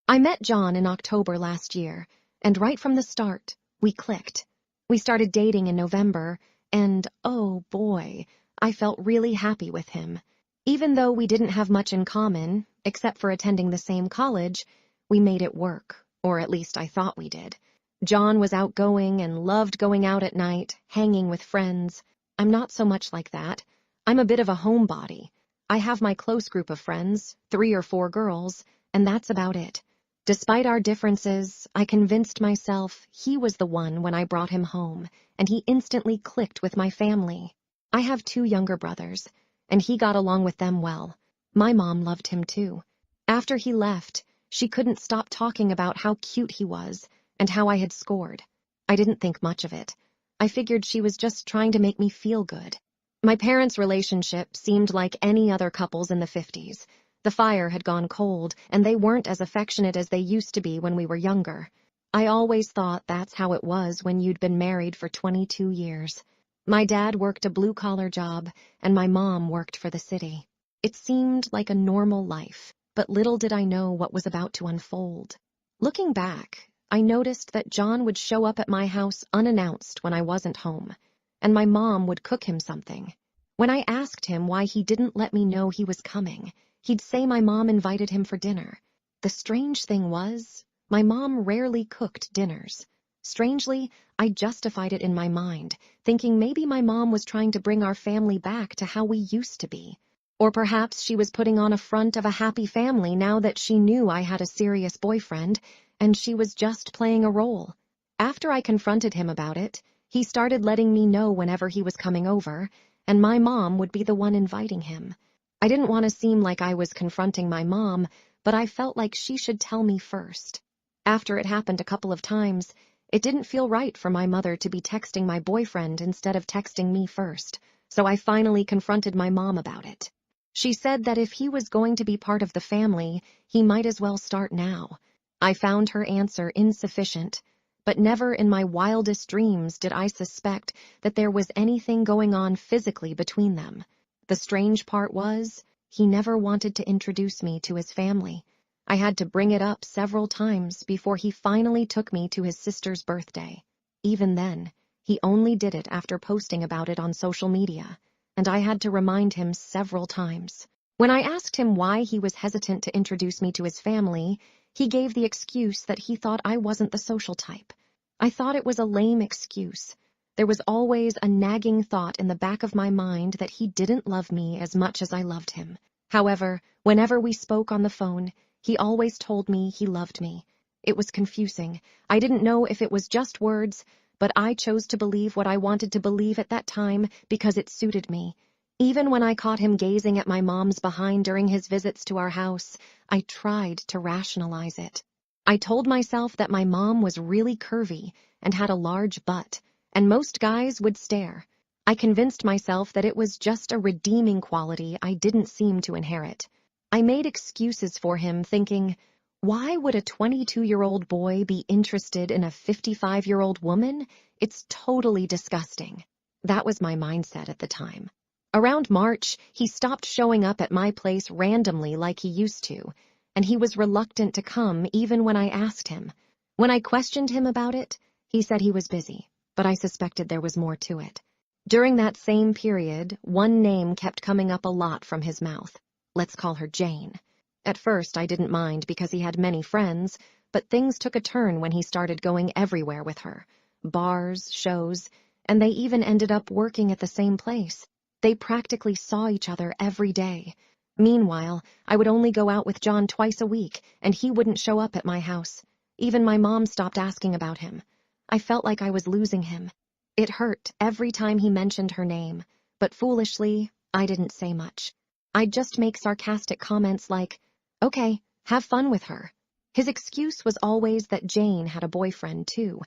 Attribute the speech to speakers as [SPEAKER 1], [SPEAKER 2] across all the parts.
[SPEAKER 1] I met John in October last year, and right from the start, we clicked. We started dating in November, and oh boy, I felt really happy with him. Even though we didn't have much in common, except for attending the same college, we made it work, or at least I thought we did. John was outgoing and loved going out at night, hanging with friends. I'm not so much like that. I'm a bit of a homebody. I have my close group of friends, 3 or 4 girls, and that's about it. Despite our differences, I convinced myself he was the one when I brought him home, and he instantly clicked with my family. I have 2 younger brothers, and he got along with them well. My mom loved him too. After he left, she couldn't stop talking about how cute he was and how I had scored. I didn't think much of it. I figured she was just trying to make me feel good. My parents' relationship seemed like any other couple's in the 50s. The fire had gone cold, and they weren't as affectionate as they used to be when we were younger. I always thought that's how it was when you'd been married for 22 years. My dad worked a blue-collar job, and my mom worked for the city. It seemed like a normal life, but little did I know what was about to unfold. Looking back, I noticed that John would show up at my house unannounced when I wasn't home, and my mom would cook him something. When I asked him why he didn't let me know he was coming, he'd say my mom invited him for dinner. The strange thing was, my mom rarely cooked dinners. Strangely, I justified it in my mind, thinking maybe my mom was trying to bring our family back to how we used to be. Or perhaps she was putting on a front of a happy family now that she knew I had a serious boyfriend, and she was just playing a role. After I confronted him about it, he started letting me know whenever he was coming over, and my mom would be the one inviting him. I didn't want to seem like I was confronting my mom, but I felt like she should tell me first. After it happened a couple of times, it didn't feel right for my mother to be texting my boyfriend instead of texting me first, so I finally confronted my mom about it. She said that if he was going to be part of the family, he might as well start now. I found her answer insufficient, but never in my wildest dreams did I suspect that there was anything going on physically between them. The strange part was, he never wanted to introduce me to his family. I had to bring it up several times before he finally took me to his sister's birthday. Even then, he only did it after posting about it on social media, and I had to remind him several times. When I asked him why he was hesitant to introduce me to his family, he gave the excuse that he thought I wasn't the social type. I thought it was a lame excuse. There was always a nagging thought in the back of my mind that he didn't love me as much as I loved him. However, whenever we spoke on the phone, he always told me he loved me. It was confusing. I didn't know if it was just words, but I chose to believe what I wanted to believe at that time because it suited me. Even when I caught him gazing at my mom's behind during his visits to our house, I tried to rationalize it. I told myself that my mom was really curvy and had a large butt, and most guys would stare. I convinced myself that it was just a redeeming quality I didn't seem to inherit. I made excuses for him, thinking, why would a 22-year-old boy be interested in a 55-year-old woman? It's totally disgusting. That was my mindset at the time. Around March, he stopped showing up at my place randomly like he used to, and he was reluctant to come even when I asked him. When I questioned him about it, he said he was busy, but I suspected there was more to it. During that same period, one name kept coming up a lot from his mouth. Let's call her Jane. At first, I didn't mind because he had many friends, but things took a turn when he started going everywhere with her. Bars, shows, and they even ended up working at the same place. They practically saw each other every day. Meanwhile, I would only go out with John twice a week, and he wouldn't show up at my house. Even my mom stopped asking about him. I felt like I was losing him. It hurt every time he mentioned her name, but foolishly, I didn't say much. I'd just make sarcastic comments like, okay, have fun with her. His excuse was always that Jane had a boyfriend too.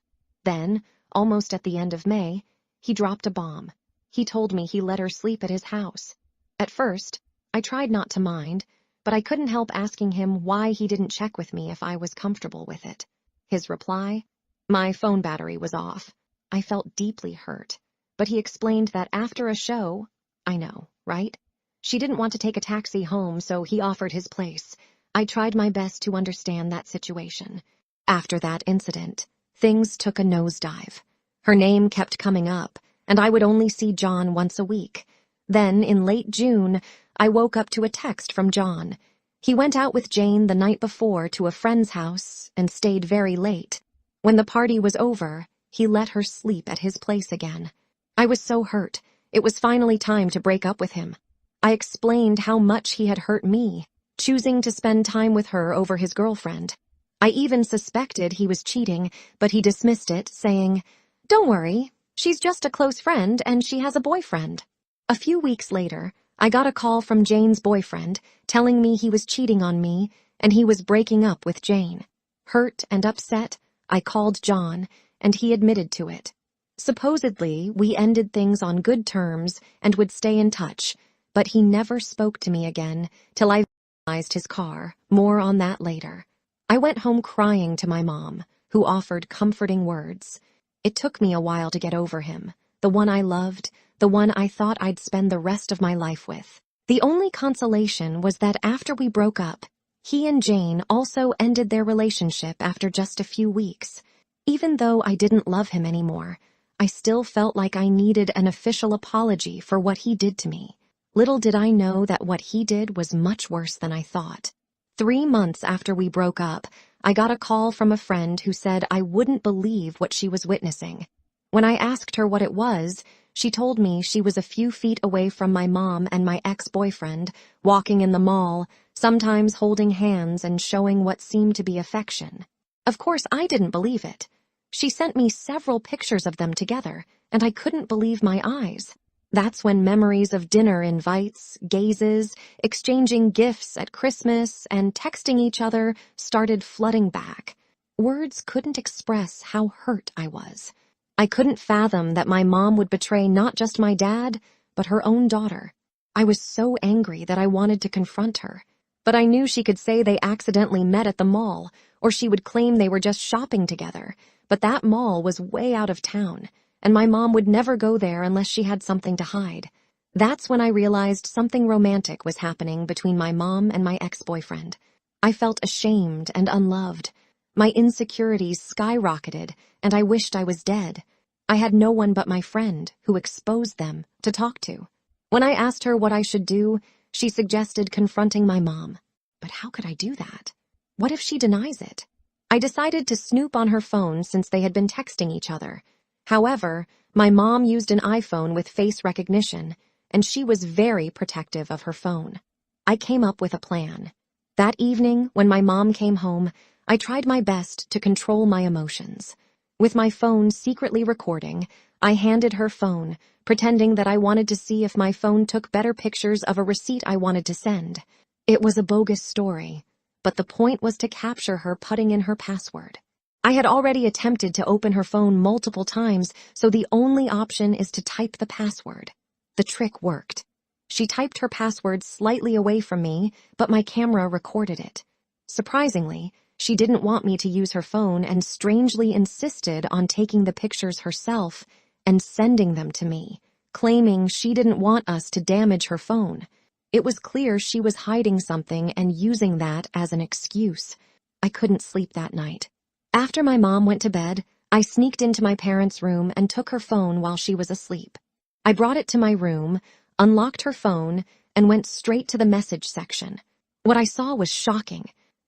[SPEAKER 1] Then, almost at the end of May, he dropped a bomb. He told me he let her sleep at his house. At first, I tried not to mind, but I couldn't help asking him why he didn't check with me if I was comfortable with it. His reply? My phone battery was off. I felt deeply hurt, but he explained that after a show, I know, right? She didn't want to take a taxi home, so he offered his place. I tried my best to understand that situation. After that incident, things took a nosedive. Her name kept coming up, and I would only see John once a week. Then, in late June, I woke up to a text from John. He went out with Jane the night before to a friend's house and stayed very late. When the party was over, he let her sleep at his place again. I was so hurt. It was finally time to break up with him. I explained how much he had hurt me, choosing to spend time with her over his girlfriend. I even suspected he was cheating, but he dismissed it, saying, "Don't worry, she's just a close friend and she has a boyfriend." A few weeks later, I got a call from Jane's boyfriend telling me he was cheating on me and he was breaking up with Jane. Hurt and upset, I called John, and he admitted to it. Supposedly, we ended things on good terms and would stay in touch, but he never spoke to me again till I vandalized his car. More on that later. I went home crying to my mom, who offered comforting words. It took me a while to get over him, the one I loved, the one I thought I'd spend the rest of my life with. The only consolation was that after we broke up, he and Jane also ended their relationship after just a few weeks. Even though I didn't love him anymore, I still felt like I needed an official apology for what he did to me. Little did I know that what he did was much worse than I thought. 3 months after we broke up, I got a call from a friend who said I wouldn't believe what she was witnessing. When I asked her what it was, she told me she was a few feet away from my mom and my ex-boyfriend, walking in the mall, sometimes holding hands and showing what seemed to be affection. Of course, I didn't believe it. She sent me several pictures of them together, and I couldn't believe my eyes. That's when memories of dinner invites, gazes, exchanging gifts at Christmas, and texting each other started flooding back. Words couldn't express how hurt I was. I couldn't fathom that my mom would betray not just my dad, but her own daughter. I was so angry that I wanted to confront her. But I knew she could say they accidentally met at the mall, or she would claim they were just shopping together. But that mall was way out of town, and my mom would never go there unless she had something to hide. That's when I realized something romantic was happening between my mom and my ex-boyfriend. I felt ashamed and unloved. My insecurities skyrocketed, and I wished I was dead. I had no one but my friend, who exposed them, to talk to. When I asked her what I should do, she suggested confronting my mom. But how could I do that? What if she denies it? I decided to snoop on her phone since they had been texting each other. However, my mom used an iPhone with face recognition, and she was very protective of her phone. I came up with a plan. That evening, when my mom came home, I tried my best to control my emotions. With my phone secretly recording, I handed her phone, pretending that I wanted to see if my phone took better pictures of a receipt I wanted to send. It was a bogus story, but the point was to capture her putting in her password. I had already attempted to open her phone multiple times, so the only option is to type the password. The trick worked. She typed her password slightly away from me, but my camera recorded it. Surprisingly, she didn't want me to use her phone and strangely insisted on taking the pictures herself and sending them to me, claiming she didn't want us to damage her phone. It was clear she was hiding something and using that as an excuse. I couldn't sleep that night. After my mom went to bed, I sneaked into my parents' room and took her phone while she was asleep. I brought it to my room, unlocked her phone, and went straight to the message section. What I saw was shocking.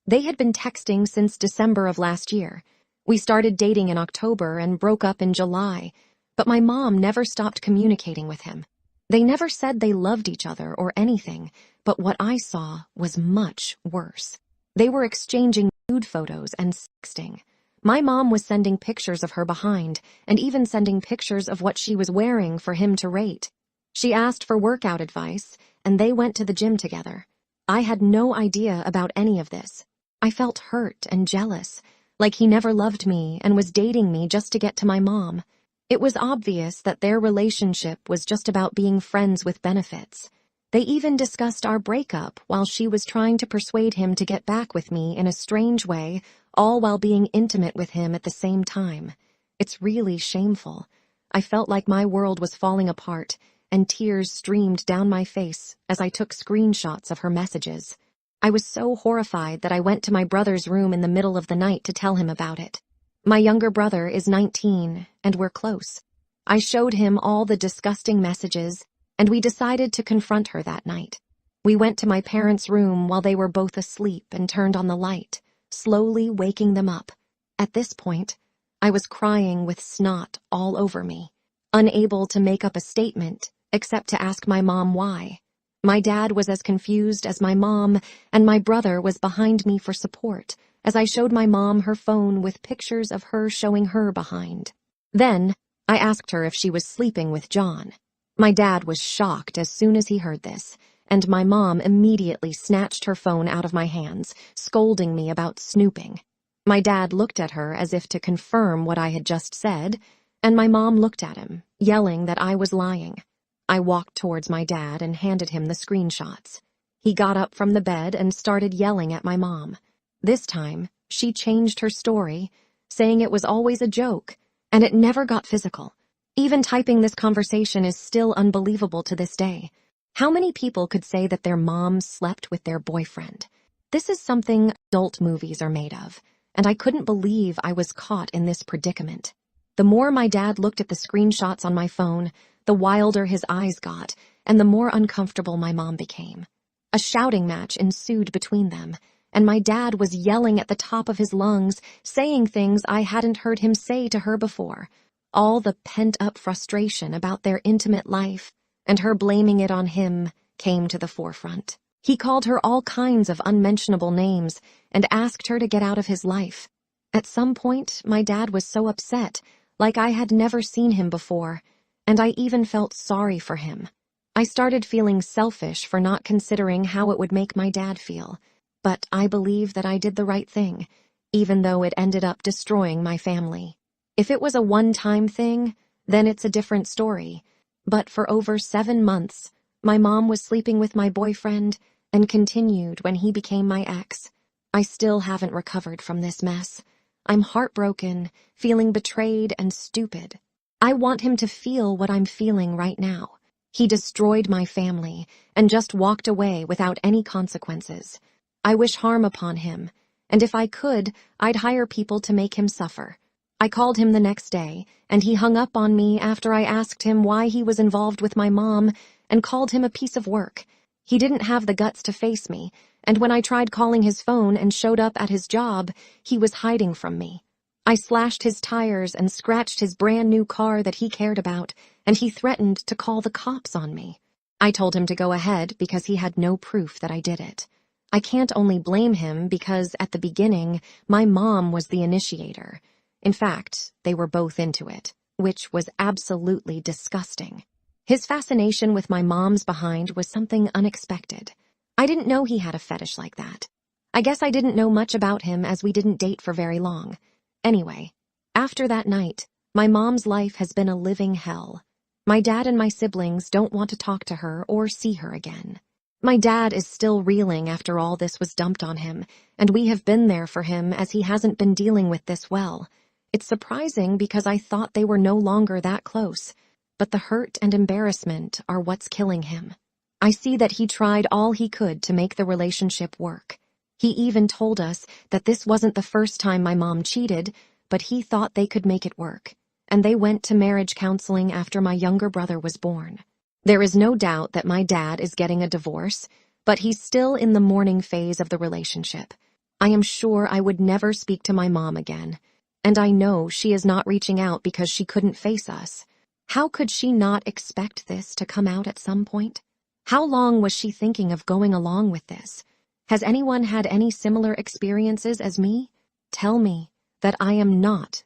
[SPEAKER 1] They had been texting since December of last year. We started dating in October and broke up in July, but my mom never stopped communicating with him. They never said they loved each other or anything, but what I saw was much worse. They were exchanging nude photos and sexting. My mom was sending pictures of her behind, and even sending pictures of what she was wearing for him to rate. She asked for workout advice, and they went to the gym together. I had no idea about any of this. I felt hurt and jealous, like he never loved me and was dating me just to get to my mom. It was obvious that their relationship was just about being friends with benefits. They even discussed our breakup while she was trying to persuade him to get back with me in a strange way, all while being intimate with him at the same time. It's really shameful. I felt like my world was falling apart, and tears streamed down my face as I took screenshots of her messages. I was so horrified that I went to my brother's room in the middle of the night to tell him about it. My younger brother is 19, and we're close. I showed him all the disgusting messages, and we decided to confront her that night. We went to my parents' room while they were both asleep and turned on the light, slowly waking them up. At this point, I was crying with snot all over me, unable to make up a statement except to ask my mom why. My dad was as confused as my mom, and my brother was behind me for support as I showed my mom her phone with pictures of her showing her behind. Then, I asked her if she was sleeping with John. My dad was shocked as soon as he heard this, and my mom immediately snatched her phone out of my hands, scolding me about snooping. My dad looked at her as if to confirm what I had just said, and my mom looked at him, yelling that I was lying. I walked towards my dad and handed him the screenshots. He got up from the bed and started yelling at my mom. This time, she changed her story, saying it was always a joke, and it never got physical. Even typing this conversation is still unbelievable to this day. How many people could say that their moms slept with their boyfriend? This is something adult movies are made of, and I couldn't believe I was caught in this predicament. The more my dad looked at the screenshots on my phone, the wilder his eyes got, and the more uncomfortable my mom became. A shouting match ensued between them, and my dad was yelling at the top of his lungs, saying things I hadn't heard him say to her before. All the pent-up frustration about their intimate life, and her blaming it on him, came to the forefront. He called her all kinds of unmentionable names and asked her to get out of his life. At some point, my dad was so upset, like I had never seen him before, and I even felt sorry for him. I started feeling selfish for not considering how it would make my dad feel, but I believe that I did the right thing, even though it ended up destroying my family. If it was a one-time thing, then it's a different story. But for over 7 months, my mom was sleeping with my boyfriend and continued when he became my ex. I still haven't recovered from this mess. I'm heartbroken, feeling betrayed and stupid. I want him to feel what I'm feeling right now. He destroyed my family and just walked away without any consequences. I wish harm upon him, and if I could, I'd hire people to make him suffer. I called him the next day, and he hung up on me after I asked him why he was involved with my mom and called him a piece of work. He didn't have the guts to face me, and when I tried calling his phone and showed up at his job, he was hiding from me. I slashed his tires and scratched his brand new car that he cared about, and he threatened to call the cops on me. I told him to go ahead because he had no proof that I did it. I can't only blame him because, at the beginning, my mom was the initiator. In fact, they were both into it, which was absolutely disgusting. His fascination with my mom's behind was something unexpected. I didn't know he had a fetish like that. I guess I didn't know much about him as we didn't date for very long. Anyway, after that night, my mom's life has been a living hell. My dad and my siblings don't want to talk to her or see her again. My dad is still reeling after all this was dumped on him, and we have been there for him as he hasn't been dealing with this well. It's surprising because I thought they were no longer that close, but the hurt and embarrassment are what's killing him. I see that he tried all he could to make the relationship work. He even told us that this wasn't the first time my mom cheated, but he thought they could make it work, and they went to marriage counseling after my younger brother was born. There is no doubt that my dad is getting a divorce, but he's still in the mourning phase of the relationship. I am sure I would never speak to my mom again, and I know she is not reaching out because she couldn't face us. How could she not expect this to come out at some point? How long was she thinking of going along with this? Has anyone had any similar experiences as me? Tell me that I am not the